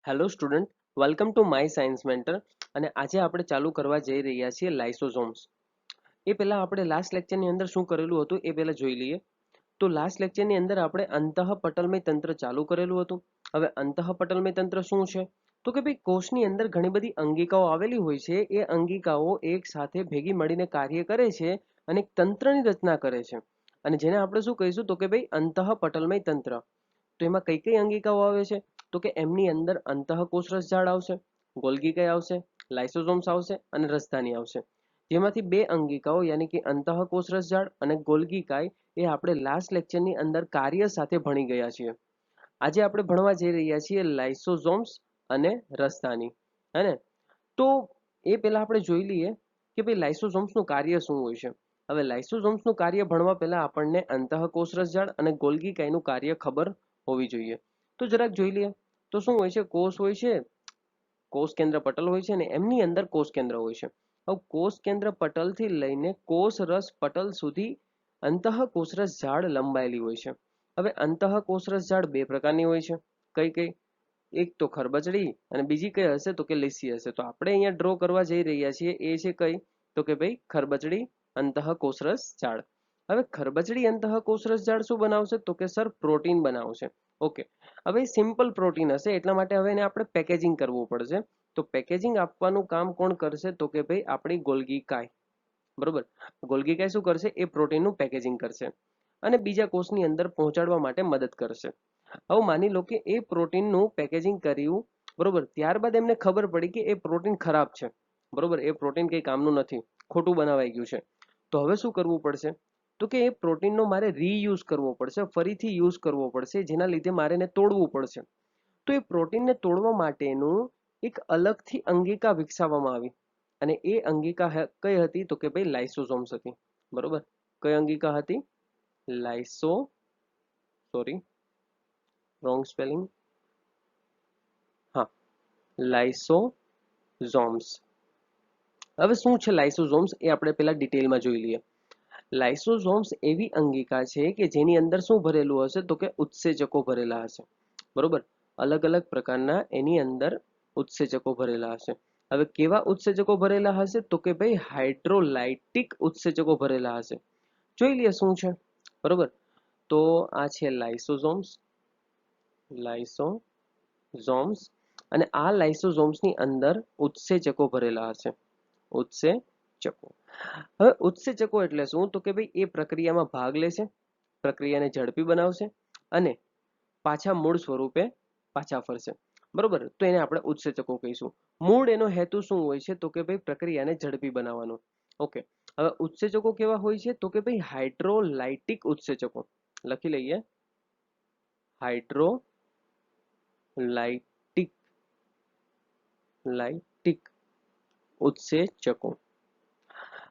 Hello student, welcome to my science mentor. અને આજે આપણે ચાલુ કરવા જઈ રહ્યા છીએ લાઇસોઝોમ્સ. એ પહેલા આપણે લાસ્ટ લેક્ચરની અંદર શું કરેલું હતું એ પહેલા જોઈ લઈએ. તો લાસ્ટ લેક્ચરની અંદર આપણે અંતઃપટલમય તંત્ર ચાલુ કરેલું હતું. હવે અંતઃપટલમય તંત્ર શું છે? તો કે ભાઈ કોષની અંદર ઘણી બધી અંગિકાઓ આવેલી હોય છે. એ અંગિકાઓ એક સાથે ભેગી મળીને કાર્ય કરે છે અને એક તંત્રની રચના કરે છે. અને જેને આપણે શું કહીશું તો કે ભાઈ અંતઃપટલમય તંત્ર. તો એમાં કઈ કઈ અંગિકાઓ આવે છે? તો કે એમની અંદર અંતઃકોષરસ ઝાડ આવશે, ગોલ્ગી આવશે, લાઇસોઝોમ્સ આવશે અને રસધાની આવશે. જેમાંથી બે અંગિકાઓ યાની કે અંતઃકોષરસ ઝાડ અને ગોલ્ગી એ આપણે લાસ્ટ લેક્ચરની અંદર કાર્ય સાથે ભણી ગયા છીએ. આજે આપણે ભણવા જઈ રહ્યા છીએ લાઇસોઝોમ્સ અને રસધાની. હે ને? તો એ પહેલા આપણે જોઈ લઈએ કે ભાઈ લાઇસોઝોમ્સનું કાર્ય શું હોય છે. હવે લાઇસોઝોમ્સનું કાર્ય ભણવા પહેલા આપણને અંતઃકોષરસ ઝાડ અને ગોલ્ગી કાયનું કાર્ય ખબર હોવી જોઈએ. તો જરાક જોઈ લઈએ. તો શું હોય છે? કોષ હોય છે, કોષ કેન્દ્ર પટલ હોય છે, અને એમની અંદર કોષ કેન્દ્ર હોય છે. હવે કોષ કેન્દ્ર પટલથી લઈને કોષ રસ પટલ સુધી અંતઃકોષરસ ઝાડ લંબાયેલી હોય છે. હવે અંતઃકોષરસ ઝાડ બે પ્રકારની હોય છે. કઈ કઈ? એક તો ખરબચડી અને બીજી કઈ હશે તો કે લીસી હશે. તો આપણે અહીંયા ડ્રો કરવા જઈ રહ્યા છીએ એ છે કઈ? તો કે ભાઈ ખરબચડી અંતઃકોષરસ ઝાડ. હવે ખરબચડી અંતઃકોષરસ ઝાડ શું બનાવશે? તો કે સર પ્રોટીન બનાવશે. ઓકે. હવે સિમ્પલ પ્રોટીન હશે એટલા માટે હવે એને આપણે પેકેજિંગ કરવું પડશે. તો પેકેજિંગ આપવાનું કામ કોણ કરશે? તો કે ભાઈ આપણી ગોલ્ગી કાય. બરોબર. ગોલ્ગી કાય શું કરશે? એ પ્રોટીનનું પેકેજિંગ કરશે અને બીજા કોષની અંદર પહોંચાડવા માટે મદદ કરશે. હવે માની લો કે એ પ્રોટીનનું પેકેજિંગ કર્યું, બરોબર. ત્યારબાદ એમને ખબર પડી કે એ પ્રોટીન ખરાબ છે. બરોબર, એ પ્રોટીન કંઈ કામનું નથી, ખોટું બનાવાઈ ગયું છે. તો હવે શું કરવું પડશે? તો કે એ પ્રોટીનનો મારે રીયુઝ કરવો પડશે, ફરીથી યુઝ કરવો પડશે, જેના લીધે મારે એને તોડવું પડશે. તો એ પ્રોટીનને તોડવા માટેનું એક અલગથી અંગિકા વિકસાવવામાં આવી અને એ અંગિકા કઈ હતી? તો કે ભાઈ લાઇસોઝોમ્સ હતી. બરોબર. કઈ અંગિકા હતી? લાઇસો સોરી, રોંગ સ્પેલિંગ. હા, લાઇસોઝોમ્સ. હવે શું છે લાઇસોઝોમ્સ એ આપણે પહેલા ડિટેલમાં જોઈ લઈએ. લાઇસોઝોમ્સ એવી અંગિકા છે કે જેની અંદર શું ભરેલું હશે? તો કે ઉત્સેચકો ભરેલા હશે. બરોબર. અલગ અલગ પ્રકારના એની અંદર ઉત્સેચકો ભરેલા હશે. હવે કેવા ઉત્સેચકો ભરેલા હશે? તો કે ભાઈ હાઇડ્રોલાઇટિક ઉત્સેચકો ભરેલા હશે. જોઈ લઈએ શું છે. બરોબર. તો આ છે લાઇસોઝોમ્સ. લાઇસોઝોમ્સ. અને આ લાઇસોઝોમ્સની અંદર ઉત્સેચકો ભરેલા હશે. ઉત્સેચકો. હવે ઉત્સેચકો એટલે શું? તો કે ભાઈ એ પ્રક્રિયામાં ભાગ લેશે, પ્રક્રિયાને ઝડપી બનાવશે અને પાછા મૂળ સ્વરૂપે પાછા ફરશે. બરોબર. તો એને આપણે ઉત્સેચકો કહીશું. મૂળ એનો હેતુ શું હોય છે? તો કે ભાઈ પ્રક્રિયાને ઝડપી બનાવવાનો. ઓકે. હવે ઉત્સેચકો કેવા હોય છે? તો કે ભાઈ હાઇડ્રોલાઇટિક ઉત્સેચકો. લખી લઈએ, હાઇડ્રોલાઇટિક લાઇટિક ઉત્સેચકો.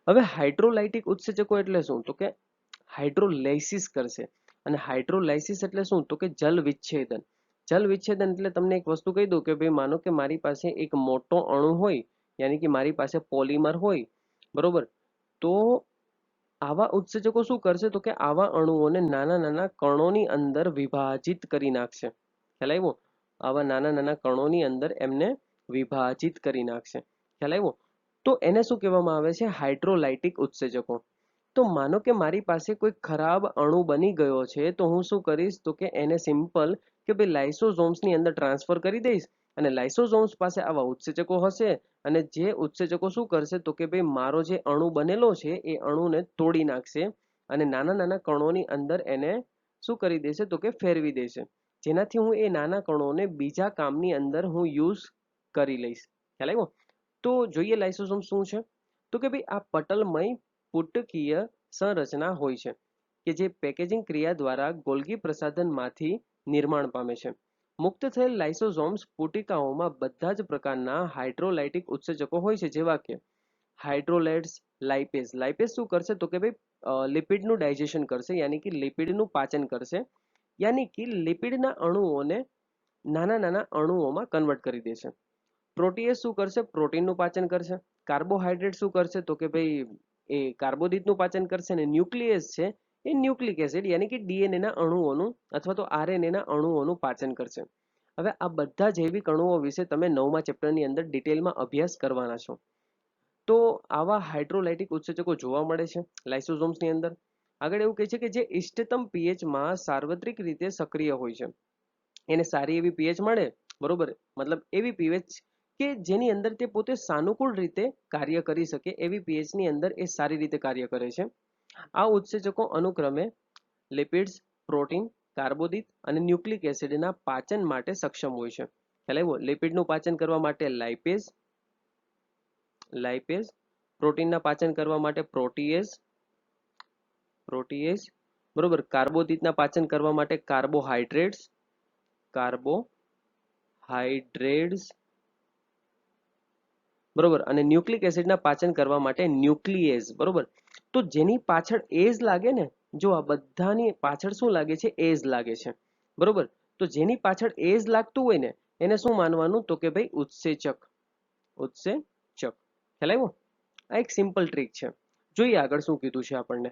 હવે હાઇડ્રોલાઇટિક ઉત્સેચકો એટલે શું? તો કે હાઇડ્રોલાઇસિસ કરશે. અને હાઇડ્રોલાઇસિસ એટલે શું? તો કે જલ વિચ્છેદન. જલ વિચ્છેદન એટલે તમને એક વસ્તુ કહી દઉં કે ભાઈ માનો કે મારી પાસે એક મોટો અણુ હોય, યાની કે મારી પાસે પોલિમર હોય. બરોબર. તો આવા ઉત્સેચકો શું કરશે? તો કે આવા અણુઓને નાના નાના કણોની અંદર વિભાજિત કરી નાખશે. ખ્યાલ આવ્યો? આવા નાના નાના કણોની અંદર એમને વિભાજિત કરી નાખશે. ખ્યાલ આવ્યો? તો એને શું કહેવામાં આવે છે? હાઇડ્રોલાઇટિક ઉત્સેચકો. તો માનો કે મારી પાસે કોઈ ખરાબ અણુ બની ગયો છે, તો હું શું કરીશ? તો કે એને સિમ્પલ કે ભાઈ લાઇસોઝોમ્સની અંદર ટ્રાન્સફર કરી દઈશ અને લાઇસોઝોમ્સ પાસે આવા ઉત્સેચકો હશે અને જે ઉત્સેચકો શું કરશે? તો કે ભાઈ મારો જે અણુ બનેલો છે એ અણુને તોડી નાખશે અને નાના નાના કણોની અંદર એને શું કરી દેશે? તો કે ફેરવી દેશે, જેનાથી હું એ નાના કણોને બીજા કામની અંદર હું યુઝ કરી લઈશ. ખ્યાલ આવ્યો? તો જોઈએ લાઇસોસોમ શું છે. તો કે ભાઈ આ પટલમય પુટકીય સંરચના હોય છે કે જે પેકેજિંગ ક્રિયા દ્વારા ગોલ્ગી પ્રસાધનમાંથી નિર્માણ પામે છે. મુક્ત થયેલ લાઇસોઝોમ્સ પુટિકાઓમાં બધા જ પ્રકારના હાઇડ્રોલાઇટિક ઉત્સેચકો હોય છે, જેવા કે હાઇડ્રોલેટ્સ, લાઇપેઝ. લાઇપેઝ શું કરશે? તો કે ભાઈ લિપિડનું ડાયજેશન કરશે, યાની કે લિપિડનું પાચન કરશે, યાની કે લિપિડના અણુઓને નાના નાના અણુઓમાં કન્વર્ટ કરી દેશે. પ્રોટીએસ શું કરશે? પ્રોટીનનું પાચન કરશે. કાર્બોહાઈડ્રેટ શું કરશે? તો કે ભાઈ એ કાર્બોદિતનું પાચન કરશે. અને ન્યુક્લિયસ છે એ ન્યુક્લિક એસિડ યાની કે ડીએનએ ના અણુઓનું અથવા તો આરએનએ ના અણુઓનું પાચન કરશે. હવે આ બધા જૈવિક અણુઓ વિશે તમે 9મા ચેપ્ટરની અંદર ડિટેલમાં અભ્યાસ કરવાના છો. તો આવા હાઇડ્રોલાઇટિક ઉત્સેચકો જોવા મળે છે લાઇસોસોમ્સની અંદર. આગળ એવું કહે છે કે જે ઇષ્ટતમ પીએચમાં સાર્વત્રિક રીતે સક્રિય હોય છે. એને સારી એવી પીએચ મળે, બરોબર, મતલબ એવી પીએચ કે જેની અંદર તે પોતે સાનુકૂળ રીતે કાર્ય કરી શકે એવી પીએચની અંદર એ સારી રીતે કાર્ય કરે છે. આ ઉત્સેચકો અનુક્રમે લિપિડ્સ, પ્રોટીન, કાર્બોદિત અને ન્યુક્લિક એસિડના પાચન માટે સક્ષમ હોય છે. ખ્યાલ આવ્યો? લિપિડનું પાચન કરવા માટે લાઇપેઝ, લાઇપેઝ, પ્રોટીનના પાચન કરવા માટે પ્રોટીએઝ, પ્રોટીએઝ, બરોબર, કાર્બોદિતના પાચન કરવા માટે કાર્બોહાઈડ્રેટ્સ, કાર્બોહાઈડ્રેટ્સ, બરોબર, અને ન્યુક્લિક એસિડના પાચન કરવા માટે ન્યુક્લિએઝ, બરોબર. તો જેની પાછળ એઝ લાગે ને, જો આ બધાની પાછળ શું લાગે છે? એઝ લાગે છે, બરોબર. તો જેની પાછળ એઝ લાગતું હોય ને એને શું માનવાનું? તો કે ભાઈ ઉત્સેચક, ઉત્સેચક. ખ્યાલ આવ્યો? આ એક સિમ્પલ ટ્રીક છે. જોઈએ આગળ શું કીધું છે આપણને.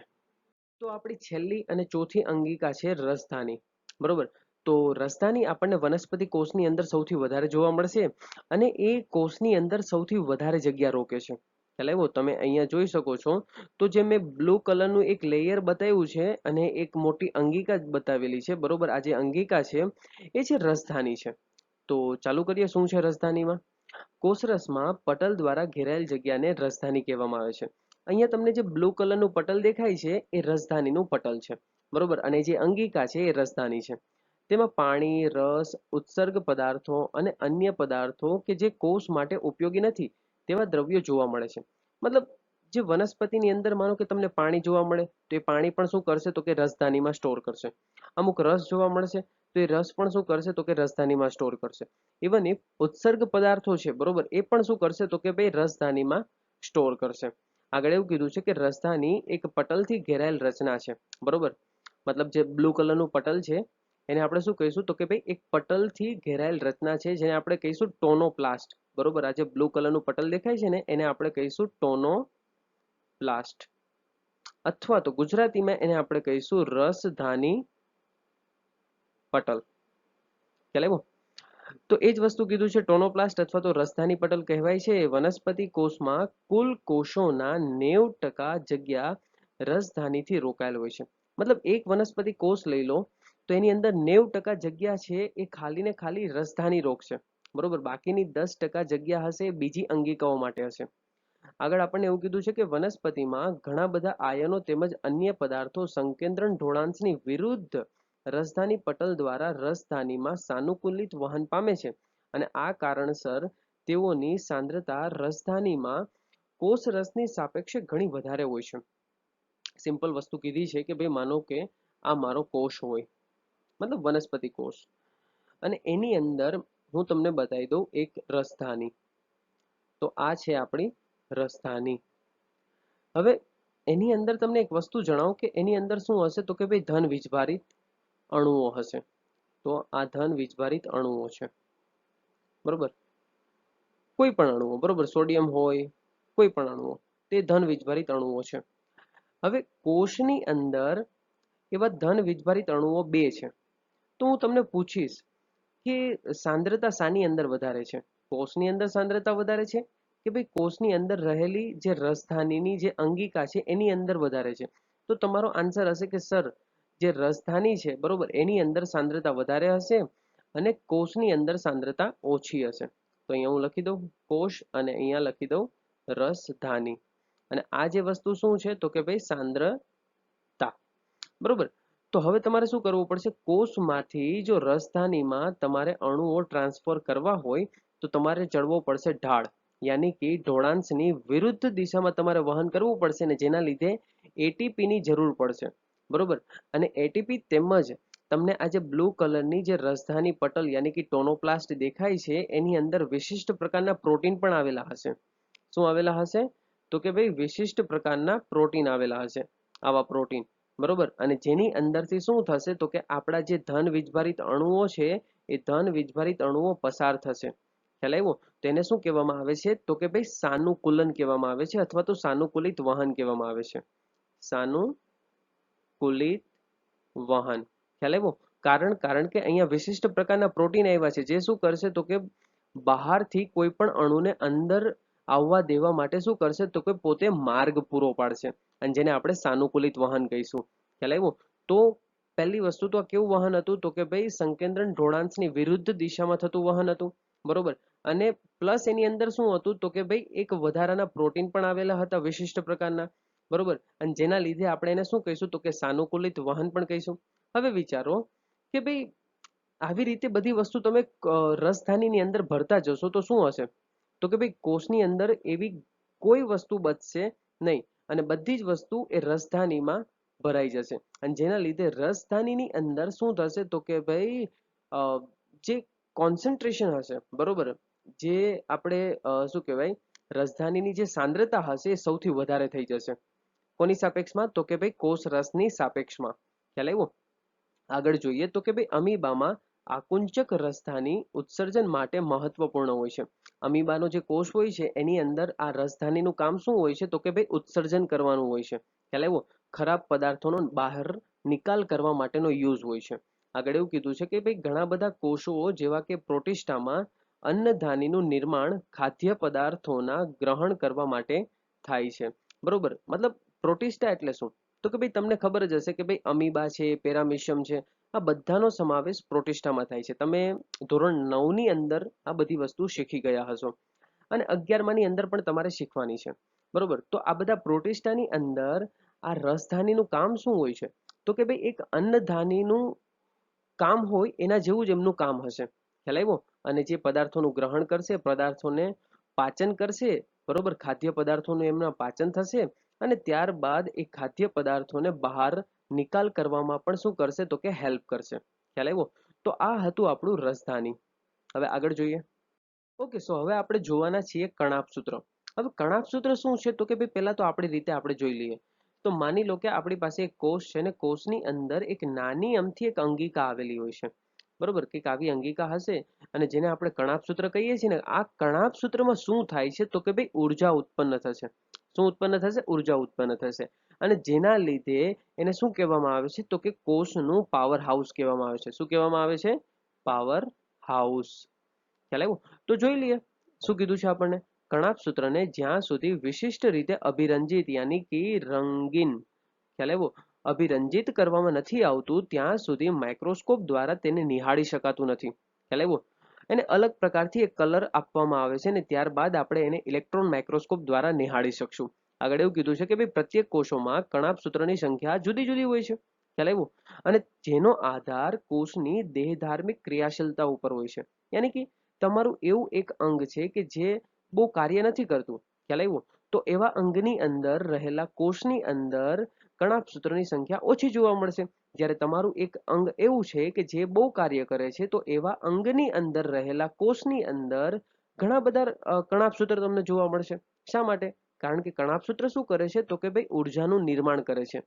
તો આપણી છેલ્લી અને ચોથી અંગિકા છે રસધાની, બરોબર. તો રસધાની આપણને વનસ્પતિ કોષની અંદર સૌથી વધારે જોવા મળશે અને એ કોષની અંદર સૌથી વધારે જગ્યા રોકે છે. ખ્યાલ આવ્યો? તમે અહીંયા જોઈ શકો છો. તો જે મેં બ્લુ કલરનું એક લેયર બતાવ્યું છે અને એક મોટી અંગિકા બતાવેલી છે, બરોબર. આ જે અંગિકા છે એ છે રસધાની છે. તો ચાલુ કરીએ શું છે રસધાનીમાં. કોષરસમાં પટલ દ્વારા ઘેરાયેલ જગ્યાને રસધાની કહેવામાં આવે છે. અહીંયા તમને જે બ્લુ કલરનું પટલ દેખાય છે એ રસધાનીનું પટલ છે, બરોબર. અને જે અંગિકા છે એ રસધાની છે. તેમાં પાણી, રસ, ઉત્સર્ગ પદાર્થો અને અન્ય પદાર્થો કે જે કોષ માટે ઉપયોગી નથી તેવા દ્રવ્યો જોવા મળે છે. મતલબ જે વનસ્પતિની અંદર માનો કે તમને પાણી જોવા મળે તો એ પાણી પણ શું કરશે? તો કે રસધાનીમાં સ્ટોર કરશે. અમુક રસ જોવા મળશે તો એ રસ પણ શું કરશે? તો કે રસધાનીમાં સ્ટોર કરશે. ઇવન ઇફ ઉત્સર્ગ પદાર્થો છે, બરોબર, એ પણ શું કરશે? તો કે ભાઈ રસધાનીમાં સ્ટોર કરશે. આગળ એવું કીધું છે કે રસધાની એક પટલથી ઘેરાયેલ રચના છે, બરોબર. મતલબ જે બ્લુ કલરનું પટલ છે એને આપણે શું કહીશું? તો કે ભાઈ એક પટલથી ઘેરાયેલ રચના છે જેને આપણે કહીશું ટોનોપ્લાસ્ટ, બરોબર. આ જે બ્લુ કલરનું પટલ દેખાય છે ને એને આપણે કહીશું ટોનોપ્લાસ્ટ, અથવા તો ગુજરાતીમાં એને આપણે કહીશું રસધાની પટલ. ખ્યાલ આવ્યો? તો એ જ વસ્તુ કીધું છે ટોનોપ્લાસ્ટ અથવા તો રસધાની પટલ કહેવાય છે. વનસ્પતિ કોષમાં કુલ કોષોના 90% જગ્યા રસધાનીથી રોકાયેલ હોય છે. મતલબ એક વનસ્પતિ કોષ લઈ લો તો એની અંદર 90% જગ્યા છે એ ખાલી ને ખાલી રસધાની રોકશે, બરોબર. બાકીની 10% જગ્યા હશે બીજી અંગિકાઓ માટે હશે. આગળ આપણને એવું કીધું છે કે વનસ્પતિમાં ઘણા બધા આયનો તેમજ અન્ય પદાર્થો સંકેન્દ્રણ ઢોળાંશની વિરુદ્ધ રસધાની પટલ દ્વારા રસધાનીમાં સાનુકૂલિત વહન પામે છે અને આ કારણસર તેઓની સાંદ્રતા રસધાનીમાં કોષ રસની સાપેક્ષે ઘણી વધારે હોય છે. સિમ્પલ વસ્તુ કીધી છે કે ભાઈ માનો કે આ મારો કોષ હોય, મતલબ વનસ્પતિ કોષ, અને એની અંદર હું તમને બતાવી દઉં એક રસધાની. તો આ છે આપણી રસધાની. હવે એની અંદર તમને એક વસ્તુ જણાવો કે એની અંદર શું હશે? તો કે ભાઈ ધન વીજભારિત અણુઓ હશે. તો આ ધન વીજભારિત અણુઓ છે, બરોબર. કોઈ પણ અણુઓ, બરોબર, સોડિયમ હોય, કોઈ પણ અણુઓ, તે ધન વીજભારિત અણુઓ છે. હવે કોષની અંદર એવા ધન વીજભારિત અણુઓ બે છે. તો હું તમને પૂછીશ કે સાંદ્રતા શાની અંદર વધારે છે? કોષની અંદર સાંદ્રતા વધારે છે કે ભાઈ કોષની અંદર રહેલી જે રસધાનીની જે અંગિકા છે એની અંદર વધારે છે? તો તમારો આન્સર હશે કે સર જે રસધાની છે, બરોબર, એની અંદર સાંદ્રતા વધારે હશે અને કોષની અંદર સાંદ્રતા ઓછી હશે. તો અહીંયા હું લખી દઉં કોષ અને અહીંયા લખી દઉં રસધાની. અને આ જે વસ્તુ શું છે? તો કે ભાઈ સાંદ્રતા, બરોબર. તો હવે તમારે શું કરવું પડશે? કોષમાંથી જો રસધાનીમાં તમારે અણુઓ ટ્રાન્સફર કરવા હોય તો તમારે ચડવો પડશે ઢાળ, યાની કે ઢોળાંશની વિરુદ્ધ દિશામાં તમારે વહન કરવું પડશે ને જેના લીધે એટીપીની જરૂર પડશે, બરોબર. અને એટીપી તેમજ તમને આ જે બ્લુ કલરની જે રસધાની પટલ યાની કે ટોનોપ્લાસ્ટ દેખાય છે એની અંદર વિશિષ્ટ પ્રકારના પ્રોટીન પણ આવેલા હશે. શું આવેલા હશે? તો કે ભાઈ વિશિષ્ટ પ્રકારના પ્રોટીન આવેલા હશે, આવા પ્રોટીન, બરોબર. અને જેની અંદરથી શું થશે? તો કે આપણા જે ધન વીજભારિત અણુઓ છે એ ધન વીજભારિત અણુઓ પસાર થશે. ખ્યાલ આવ્યો? તેને શું કહેવામાં આવે છે? તો કે ભાઈ સાનુકૂલન કહેવામાં આવે છે અથવા તો સાનુકૂલિત વહન કહેવામાં આવે છે. સાનુકૂલિત વહન. ખ્યાલ આવ્યો? કારણ કે અહીંયા વિશિષ્ટ પ્રકારના પ્રોટીન આવ્યા છે જે શું કરશે તો કે બહારથી કોઈ પણ અણુને અંદર આવવા દેવા માટે શું કરશે તો કે પોતે માર્ગ પૂરો પાડશે, અને જેને આપણે સાનુકૂલિત વહન કહીશું. ખ્યાલ આવ્યો? તો પહેલી વસ્તુ તો કેવું વહન હતું તો કે ભાઈ સંકેન્દ્રણ ઢોળાંશની વિરુદ્ધ દિશામાં થતું વહન હતું, બરોબર. અને પ્લસ એની અંદર શું હતું તો કે ભાઈ એક વધારાના પ્રોટીન પણ આવેલા હતા વિશિષ્ટ પ્રકારના, બરોબર. અને જેના લીધે આપણે એને શું કહીશું તો કે સાનુકૂલિત વહન પણ કહીશું. હવે વિચારો કે ભાઈ આવી રીતે બધી વસ્તુ તમે રસધાનીની અંદર ભરતા જશો તો શું હશે તો કે ભાઈ કોષની અંદર એવી કોઈ વસ્તુ બચશે નહીં, અને બધી જ વસ્તુ એ રસધાનીમાં ભરાઈ જશે. અને જેના લીધે રસધાનીની અંદર શું થશે તો કે ભાઈ જે કોન્સન્ટ્રેશન હશે, બરોબર, જે આપણે શું કહેવાય રસધાનીની જે સાંદ્રતા હશે એ સૌથી વધારે થઈ જશે. કોની સાપેક્ષમાં તો કે ભાઈ કોષ રસની સાપેક્ષમાં. ખ્યાલ આવ્યો? આગળ જોઈએ તો કે ભાઈ અમીબામાં આકુંચક રસધાની ઉત્સર્જન માટે મહત્વપૂર્ણ હોય છે. અમીબાનો જે કોષ હોય છે એની અંદર આ રસધાનીનું કામ શું હોય છે તો કે ભાઈ ઉત્સર્જન કરવાનું હોય છે. ખ્યાલ આવ્યો? ખરાબ પદાર્થોનો બહાર નિકાલ કરવા માટેનો યુઝ હોય છે. આગળ એવું કીધું છે કે ભાઈ ઘણા બધા કોષો જેવા કે પ્રોટિસ્ટામાં અન્નધાનીનું નિર્માણ ખાદ્ય પદાર્થોના ગ્રહણ કરવા માટે થાય છે, બરોબર. મતલબ પ્રોટિસ્ટા એટલે શું તો કે ભાઈ તમને ખબર જ હશે કે ભાઈ અમીબા છે, પેરામિશિયમ છે, આ બધાનો સમાવેશ પ્રોટિસ્ટામાં થાય છે. તમે ધોરણ 9 ની અંદર આ બધી વસ્તુ શીખી ગયા હશો, અને 11મા ની અંદર પણ તમારે શીખવાની છે, બરોબર. તો આ બધા પ્રોટિસ્ટાની અંદર આ રસધાનીનું કામ શું હોય છે તો કે ભાઈ એક અન્નધાનીનું કામ હોય એના જેવું જ એમનું કામ હશે. ખ્યાલ આવ્યો? અને જે પદાર્થોનું ગ્રહણ કરશે, પદાર્થોને પાચન કરશે, બરોબર, ખાદ્ય પદાર્થોનું એમના પાચન થશે, અને ત્યારબાદ એ ખાદ્ય પદાર્થોને બહાર નિકાલ કરવામાં પણ શું કરશે તો કે હેલ્પ કરશે. ખ્યાલ આવ્યો? તો આ હતું આપણું રસધાની. હવે આગળ જોઈએ. ઓકે, સો હવે આપણે જોવાના છીએ કણાભસૂત્ર. હવે કણાભસૂત્ર શું છે તો કે ભાઈ પહેલા તો આપણી રીતે આપણે જોઈ લઈએ. તો માની લો કે આપણી પાસે એક કોષ છે, ને કોષની અંદર એક નાની અમથી એક અંગિકા આવેલી હોય છે, બરોબર. કંઈક આવી અંગિકા હશે, અને જેને આપણે કણાભસૂત્ર કહીએ છીએ ને, આ કણાભસૂત્રમાં શું થાય છે તો કે ભાઈ ઉર્જા ઉત્પન્ન થશે. શું ઉત્પન્ન થશે? ઉર્જા ઉત્પન્ન થશે. અને જેના લીધે એને શું કહેવામાં આવે છે તો કે કોષનું પાવર હાઉસ કહેવામાં આવે છે. શું કહેવામાં આવે છે? Power house. ખ્યાલ આવ્યો? તો જોઈ લઈએ શું કીધું છે આપણને. કણાભસૂત્રને જ્યાં સુધી વિશિષ્ટ રીતે અભિરંજિત યાની કે રંગીન, ખ્યાલ આવ્યો, અભિરંજિત કરવામાં નથી આવતું ત્યાં સુધી માઇક્રોસ્કોપ દ્વારા તેને નિહાળી શકાતું નથી. ખ્યાલ આવ્યો? એને અલગ પ્રકારથી એક કલર આપવામાં આવે છે, ને ત્યારબાદ આપણે એને ઇલેક્ટ્રોન માઇક્રોસ્કોપ દ્વારા નિહાળી શકશું. આગળ એવું કીધું છે કે ભાઈ પ્રત્યેક કોષોમાં કણાભસૂત્રની સંખ્યા જુદી જુદી હોય છે. ખ્યાલ આવ્યો? અને જેનો આધાર કોષની દેહધાર્મિક ક્રિયાશીલતા ઉપર હોય છે. યાની કે તમારું એવું એક અંગ છે કે જે બહુ કાર્ય નથી કરતું. ખ્યાલ આવ્યો? તો એવા અંગની અંદર રહેલા કોષની અંદર કણાભસૂત્રની સંખ્યા ઓછી જોવા મળશે. જ્યારે તમારું એક અંગ એવું છે કે જે બહુ કાર્ય કરે છે, તો એવા અંગની અંદર રહેલા કોષની અંદર ઘણા બધા કણાભસૂત્ર તમને જોવા મળશે. શા માટે? કારણ કે કણાભસૂત્ર શું કરે છે તો કે ભાઈ ઉર્જાનું નિર્માણ કરે છે.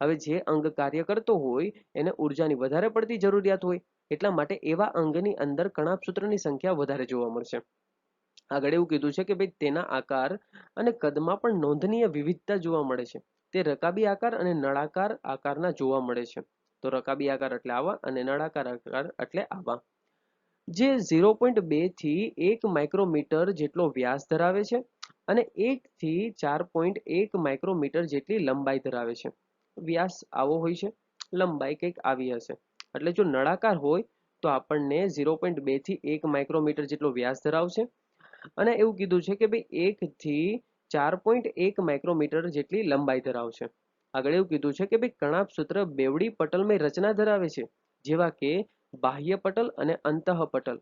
હવે જે અંગ કાર્ય કરતો હોય એને ઉર્જાની વધારે પડતી જરૂરિયાત હોય, એટલા માટે એવા અંગની અંદર કણાભસૂત્રની સંખ્યા વધારે જોવા મળશે. આગળ એવું કીધું છે કે ભાઈ તેના આકાર અને કદમાં પણ નોંધનીય વિવિધતા જોવા મળે છે. તે રકાબી આકાર અને નળાકાર આકારના જોવા મળે છે. તો રકાબી આકાર એટલે આવા, અને નળાકાર આકાર એટલે આવા. જે 0.2 થી 1 માઇક્રોમીટર જેટલો વ્યાસ ધરાવે છે, અને 1 થી 4.1 માઇક્રોમીટર જેટલી લંબાઈ ધરાવે છે. વ્યાસ આવો હોય છે, લંબાઈ કંઈક આવી હશે. એટલે જો નળાકાર હોય તો આપણને 0.2 થી 1 માઇક્રોમીટર જેટલો વ્યાસ ધરાવશે, અને એવું કીધું છે કે ભાઈ 1 થી 4.1 માઇક્રોમીટર જેટલી લંબાઈ ધરાવશે. આગળ એવું કીધું છે કે ભાઈ કણાભસૂત્ર બેવડી પટલમય રચના ધરાવે છે, જેવા કે બાહ્ય પટલ અને અંતઃપટલ,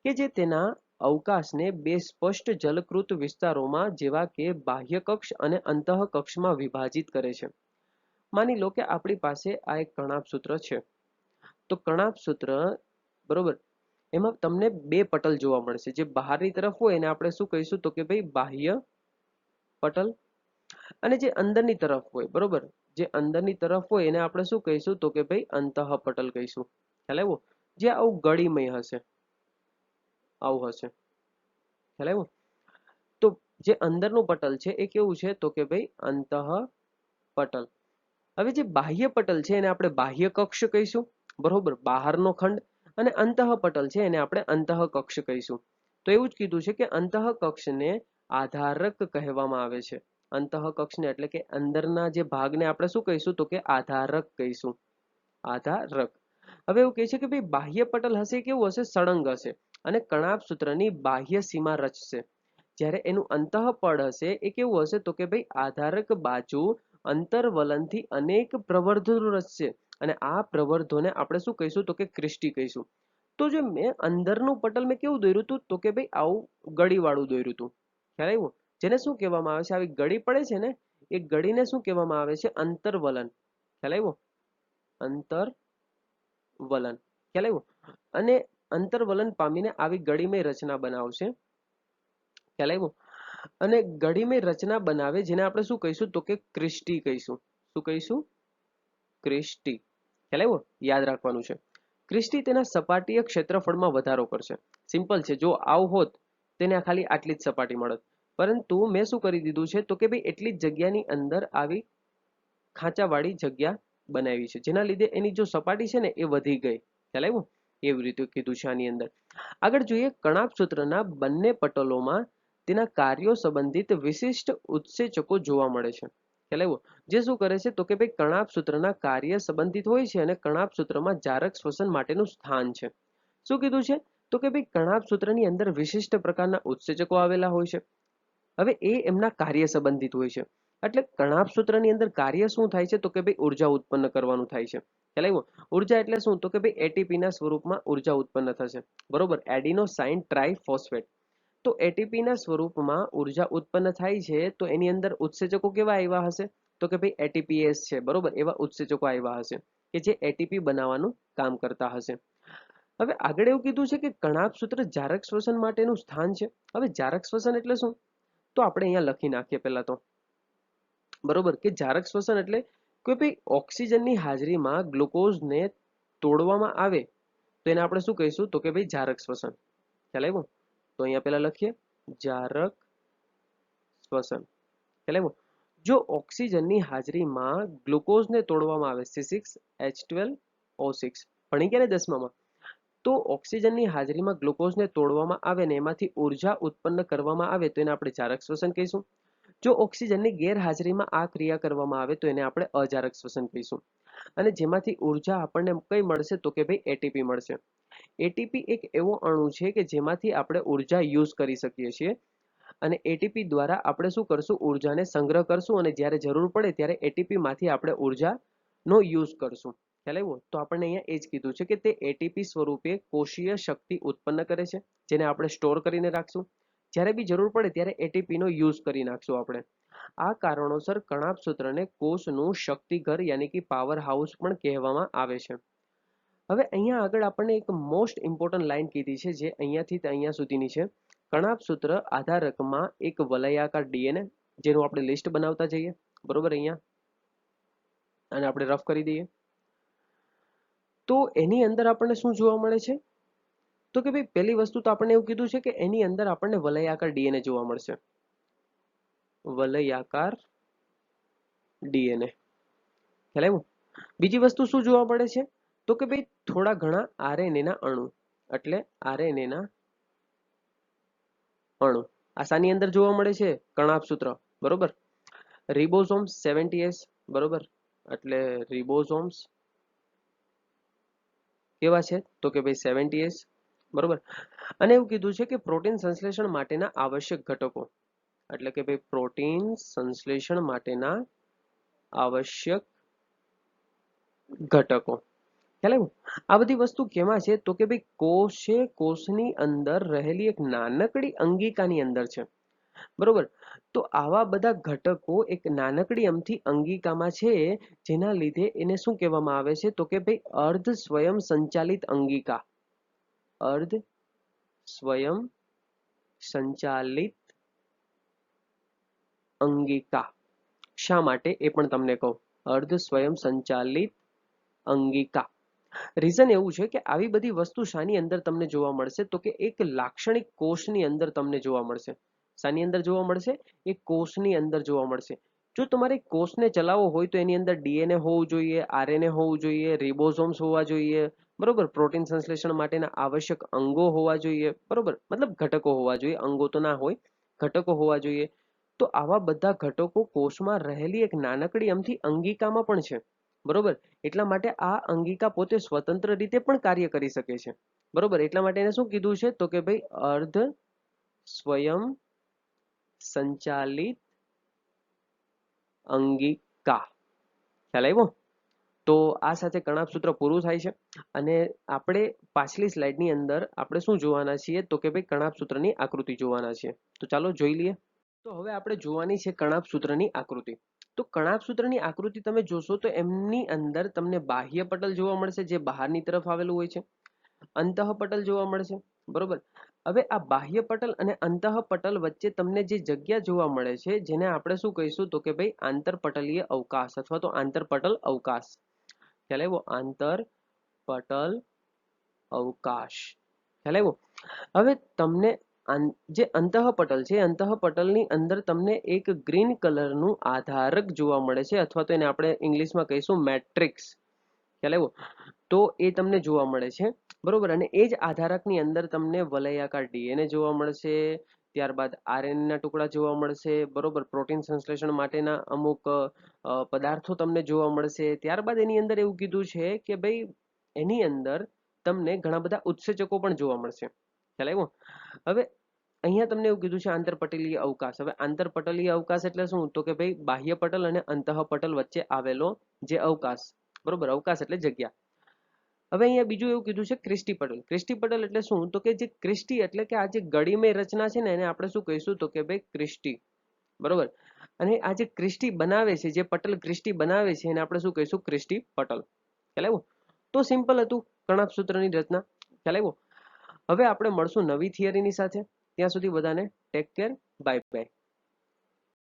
કે જે તેના અવકાશને બે સ્પષ્ટ જલકૃત વિસ્તારોમાં જેવા કે બાહ્ય કક્ષ અને અંતઃકક્ષમાં વિભાજિત કરે છે. માની લો કે આપણી પાસે આ એક કણાભસૂત્ર છે. તો કણાભસૂત્ર, બરોબર, એમાં તમને બે પટલ જોવા મળશે. જે બહારની તરફ હોય એને આપણે શું કહીશું તો કે ભાઈ બાહ્ય પટલ, અને જે અંદરની તરફ હોય, બરોબર, જે અંદરની તરફ હોય એને આપણે શું કહીશું તો કે ભાઈ અંતઃપટલ કહીશું. ખ્યાલ આવ્યો? જે આવું ગળીમય હશે, આવું હશે. ખ્યાલ આવ્યો? તો જે અંદરનું પટલ છે એ કેવું છે તો કે ભાઈ અંતઃપટલ. હવે જે બાહ્ય પટલ છે એને આપણે બાહ્ય કક્ષ કહીશું, બરોબર, બહારનો ખંડ. અને અંતઃપટલ છે એને આપણે અંતઃકક્ષ કહીશું. તો એવું જ કીધું છે કે અંતઃકક્ષને આધારક કહેવામાં આવે છે. અંતઃકક્ષને એટલે કે અંદરના જે ભાગને આપણે શું કહીશું તો કે આધારક કહીશું. આધારક. હવે એવું કહે છે કે ભાઈ બાહ્ય પટલ હશે, કેવું હશે? સળંગ હશે અને કણાભ સૂત્રની બાહ્ય સીમા રચશે. જ્યારે એનું અંતઃપડ હશે એ કેવું હશે તો કે ભાઈ આધારક બાજુ અંતરવલનથી અનેક પ્રવર્ધો રચશે અને આ પ્રવર્ધોને આપણે શું કહીશું તો કે ક્રિસ્ટી કહીશું. તો જે મેં અંદરનું પટલ મેં કેવું દોર્યું હતું તો કે ભાઈ આવું ગળીવાળું દોર્યું હતું. ખ્યાલ આવ્યો? જેને શું કહેવામાં આવે છે? આવી ગળી પડે છે ને એ ગળીને શું કહેવામાં આવે છે? અંતરવલન. ખ્યાલ આવ્યો? અંતરવલન. ખ્યાલ આવ્યો? અને અંતરવલન પામીને આવી ગળીમય રચના બનાવશે. ખ્યાલ આવ્યો? અને ગળીમય રચના બનાવે જેને આપણે શું કહીશું તો કે ક્રિસ્ટી કહીશું. શું કહીશું? ક્રિસ્ટી. ખ્યાલ આવ્યો? યાદ રાખવાનું છે. ક્રિસ્ટી તેના સપાટીય ક્ષેત્રફળમાં વધારો કરશે. સિમ્પલ છે. જો આવું હોત તેને ખાલી આટલી જ સપાટી મળત, પરંતુ મેં શું કરી દીધું છે તો કે ભાઈ એટલી જ જગ્યાની અંદર આવી ખાંચાવાળી જગ્યા બનાવી છે, જેના લીધે એની જો સપાટી છે ને એ વધી ગઈ. ખ્યાલ આવ્યો? એવી રીતે કીધું છે આની અંદર. આગળ જોઈએ, કણાભ સૂત્રના બંને પટલોમાં તેના કાર્યો સંબંધિત વિશિષ્ટ ઉત્સેચકો જોવા મળે છે. ખ્યાલ આવ્યો? જે શું કરે છે તો કે ભાઈ કણાભ સૂત્રના કાર્ય સંબંધિત હોય છે અને કણાભ સૂત્રમાં જારક શ્વસન માટેનું સ્થાન છે. શું કીધું છે તો કે ભાઈ કણાભ સૂત્રની અંદર વિશિષ્ટ પ્રકારના ઉત્સેચકો આવેલા હોય છે. હવે એ એમના કાર્ય સંબંધિત હોય છે. એટલે કણાભ સૂત્રની અંદર કાર્ય શું થાય છે તો કે ભાઈ ઉર્જા ઉત્પન્ન કરવાનું થાય છે. ખ્યાલ આવ્યો? ઉર્જા એટલે શું તો કે ભાઈ એટીપી ના સ્વરૂપમાં ઉર્જા ઉત્પન્ન થશે. બરોબર, એડિનોસાઇન ટ્રાઇફોસ્ફેટ. તો એટીપી ના સ્વરૂપમાં ઉર્જા ઉત્પન્ન થાય છે, તો એની અંદર ઉત્સેચકો કેવા આવ્યા હશે તો કે ભાઈ એટીપીએસ છે. બરોબર, એવા ઉત્સેચકો આવ્યા હશે કે જે એટીપી બનાવવાનું કામ કરતા હશે. હવે આગળ એવું કીધું છે કે કણાભ સૂત્ર જારક શ્વસન માટેનું સ્થાન છે. હવે જારક શ્વસન એટલે શું તો આપણે અહીંયા લખી નાખીએ પહેલા તો. બરોબર, કે જારક શ્વસન એટલે કે ભાઈ ઓક્સિજનની હાજરીમાં ગ્લુકોઝને તોડવામાં આવે તો એને આપણે શું કહીશું તો કે ભાઈ જારક શ્વસન. ખ્યાલ આવ્યો? તો અહીંયા પહેલા લખીએ જારક શ્વસન. ખ્યાલ આવ્યો? જો ઓક્સિજનની હાજરીમાં ગ્લુકોઝને તોડવામાં આવે C6H12O6 ભણી ગયા ને 10માં, તો ઓક્સિજનની હાજરીમાં ગ્લુકોઝને તોડવામાં આવે ને એમાંથી ઉર્જા ઉત્પન્ન કરવામાં આવે તો એને આપણે જારક શ્વસન કહીશું. જો ઓક્સિજનની ગેરહાજરીમાં આ ક્રિયા કરવામાં આવે તો એને આપણે અજારક શ્વસન કહીશું. અને જેમાંથી ઉર્જા આપણને કઈ મળશે તો કે ભાઈ એટીપી મળશે. એટીપી એક એવો અણુ છે કે જેમાંથી આપણે ઉર્જા યુઝ કરી શકીએ છીએ અને એટીપી દ્વારા આપણે શું કરશું? ઉર્જાને સંગ્રહ કરશું અને જ્યારે જરૂર પડે ત્યારે એટીપી માંથી આપણે ઉર્જાનો યુઝ કરશું. ખ્યાલ આવ્યો? તો આપણને અહીંયા એ જ કીધું છે કે તે એટીપી સ્વરૂપે કોષીય શક્તિ ઉત્પન્ન કરે છે, જેને આપણે સ્ટોર કરીને રાખશું. જ્યારે બી જરૂર પડે ત્યારે એટીપી નો યુઝ કરી નાખશું આપણે. આ કારણોસર કણાભ સૂત્રને કોષનું શક્તિઘર યાની કે પાવર હાઉસ પણ કહેવામાં આવે છે. હવે અહીંયા આગળ આપણને એક મોસ્ટ ઇમ્પોર્ટન્ટ લાઈન કીધી છે જે અહીંયાથી અહીંયા સુધીની છે. કણાભ સૂત્ર આધારકમાં એક વલયાકાર ડીએનએ, જેનું આપણે લિસ્ટ બનાવતા જઈએ. બરોબર, અહીંયા અને આપણે રફ કરી દઈએ તો એની અંદર આપણને શું જોવા મળે છે તો કે ભાઈ પહેલી વસ્તુ તો આપણને એવું કીધું છે કે એની અંદર આપણને વલયાકાર ડીએનએ જોવા મળશે. વલયાકાર ડીએનએ. ખ્યાલ આવ્યો? બીજી વસ્તુ શું જોવા મળે છે તો કે ભાઈ થોડા ઘણા આરએનએ ના અણુ, એટલે આરએનએ ના અણુ આસાની અંદર જોવા મળે છે કણાભ સૂત્ર. બરોબર, રિબોસોમ્સ 70S. બરોબર, એટલે રિબોસોમ્સ કેવા છે તો કે ભાઈ 70S. બરોબર, અને એવું કીધું છે કે પ્રોટીન સંશ્લેષણ માટેના આવશ્યક ઘટકો, એટલે કે ભાઈ પ્રોટીન સંશ્લેષણ માટેના આવશ્યક ઘટકો. ખ્યાલ આવ્યો? આ બધી વસ્તુ કેમાં છે તો કે ભાઈ કોષ છે, કોષની અંદર રહેલી એક નાનકડી અંગિકાની અંદર છે. બરોબર, તો આવા બધા ઘટકો એક નાનકડી અમથી અંગિકામાં છે, જેના લીધે એને શું કહેવામાં આવે છે તો કે ભાઈ અર્ધ સ્વયં સંચાલિત અંગિકા. અર્ધ સ્વયં સંચાલિત અંગિકા. શા માટે એ પણ તમને કહું. અર્ધ સ્વયં સંચાલિત અંગિકા. રીઝન એવું છે કે આવી બધી વસ્તુ શાની અંદર તમને જોવા મળશે તો કે એક લાક્ષણિક કોષની અંદર તમને જોવા મળશે. શાની અંદર જોવા મળશે? એક કોષની અંદર જોવા મળશે. જો તમારે કોષને ચલાવવો હોય તો એની અંદર ડીએનએ હોવું જોઈએ, આરએનએ હોવું જોઈએ, રિબોઝોમ્સ હોવા જોઈએ, બરોબર. પ્રોટીન સંશ્લેષણ માટેના આવશ્યક અંગો હોવા જોઈએ, બરોબર, મતલબ ઘટકો હોવા જોઈએ, અંગો તો ના હોય, ઘટકો હોવા જોઈએ. તો આવા બધા ઘટકો કોષમાં રહેલી એક નાનકડી અમથી અંગિકામાં પણ છે, બરોબર. એટલા માટે આ અંગિકા પોતે સ્વતંત્ર રીતે પણ કાર્ય કરી શકે છે, બરોબર. એટલા માટે એને શું કીધું છે તો કે ભાઈ અર્ધ સ્વયં સંચાલિત અંગિકા. ખ્યાલ આવ્યો? તો આ સાથે કણાભ સૂત્ર પૂરું થાય છે. અને આપણે પાછલી સ્લાઇડની અંદર આપણે શું જોવાના છીએ તો કે ભાઈ કણાભ સૂત્રની આકૃતિ જોવાના છીએ. તો ચાલો જોઈ લઈએ. તો હવે આપણે જોવાની છે કણાભ સૂત્રની આકૃતિ. તો કણાભ સૂત્રની આકૃતિ તમે જોશો તો એમની અંદર તમને બાહ્ય પટલ જોવા મળશે, જે બહારની તરફ આવેલું હોય છે. અંતઃપટલ જોવા મળશે, બરોબર. હવે આ બાહ્ય પટલ અને અંતઃપટલ વચ્ચે તમને જે જગ્યા જોવા મળે છે, જેને આપણે શું કહીશું તો કે ભાઈ આંતરપટલીય અવકાશ અથવા તો આંતરપટલ અવકાશ. ખ્યાલ આવ્યો? આંતરપટલ અવકાશ. ખ્યાલ આવ્યો? હવે તમને જે અંતઃપટલ છે, અંતઃપટલની અંદર તમને એક ગ્રીન કલરનું આધારક જોવા મળે છે, અથવા તો એને આપણે ઇંગ્લિશમાં કહીશું મેટ્રિક્સ. ખ્યાલ આવ્યો? તો એ તમને જોવા મળે છે, બરોબર. અને એ જ આધારકની અંદર તમને વલયાકાર ડીએનએ જોવા મળશે, ત્યારબાદ આરએનએના ટુકડા જોવા મળશે, બરોબર. પ્રોટીન સંશ્લેષણ માટેના અમુક પદાર્થો તમને જોવા મળશે. ત્યારબાદ એની અંદર એવું કીધું છે કે ભાઈ એની અંદર તમને ઘણા બધા ઉત્સેચકો પણ જોવા મળશે. ખ્યાલ આવ્યો? હવે અહીંયા તમને એવું કીધું છે આંતરપટલીય અવકાશ. હવે આંતરપટલીય અવકાશ એટલે શું તો કે ભાઈ બાહ્ય પટલ અને અંતઃપટલ વચ્ચે આવેલો જે અવકાશ, બરોબર. અવકાશ એટલે જગ્યા. હવે અહીંયા બીજું એવું કીધું છે ક્રિસ્ટી પટલ. ક્રિસ્ટી પટલ એટલે શું તો કે જે ક્રિસ્ટી એટલે કે આ જે ગળીમય રચના છે ને એને આપણે શું કહીશું તો કે ભાઈ ક્રિસ્ટી, બરોબર. અને આ જે ક્રિસ્ટી બનાવે છે, જે પટલ ક્રિસ્ટી બનાવે છે એને આપણે શું કહીશું ક્રિસ્ટી પટલ. ખ્યાલ આવ્યો? તો સિમ્પલ હતું કણાભ સૂત્રની રચના. ખ્યાલ આવ્યો? હવે આપણે મળશું નવી થિયરીની સાથે. ત્યાં સુધી બધાને ટેક કેર, બાય બાય.